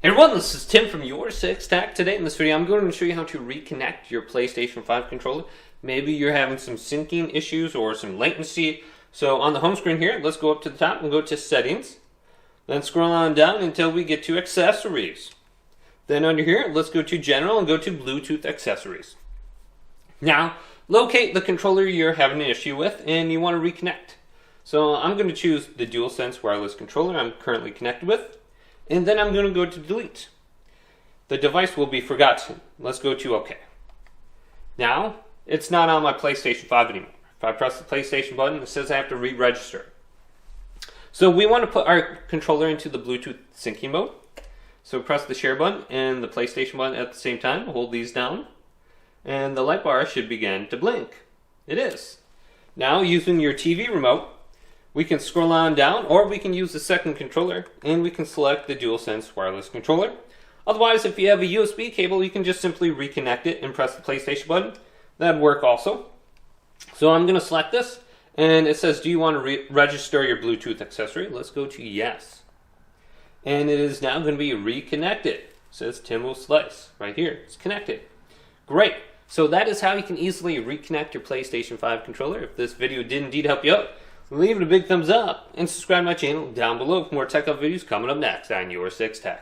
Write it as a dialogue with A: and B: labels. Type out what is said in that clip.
A: Hey everyone, this is Tim from YourSixTech. Today in this video I'm going to show you how to reconnect your PlayStation 5 controller. Maybe you're having some syncing issues or some latency. So on the home screen here, let's go up to the top and go to Settings. Then scroll on down until we get to Accessories. Then under here, let's go to General and go to Bluetooth Accessories. Now, locate the controller you're having an issue with and you want to reconnect. So I'm going to choose the DualSense wireless controller I'm currently connected with. And then I'm going to go to delete. The device will be forgotten. Let's go to OK. Now, it's not on my PlayStation 5 anymore. If I press the PlayStation button, it says I have to re-register. So we want to put our controller into the Bluetooth syncing mode. So press the share button and the PlayStation button at the same time. Hold these down. And the light bar should begin to blink. It is. Now, using your TV remote, we can scroll on down, or we can use the second controller, and we can select the DualSense wireless controller. Otherwise, if you have a USB cable, you can just simply reconnect it and press the PlayStation button. That'd work also. So I'm going to select this, and it says, do you want to register your Bluetooth accessory? Let's go to yes. And it is now going to be reconnected. It says Timbo Slice right here. It's connected. Great. So that is how you can easily reconnect your PlayStation 5 controller. If this video did indeed help you out, leave it a big thumbs up and subscribe to my channel down below for more tech up videos coming up next on YourSixTech.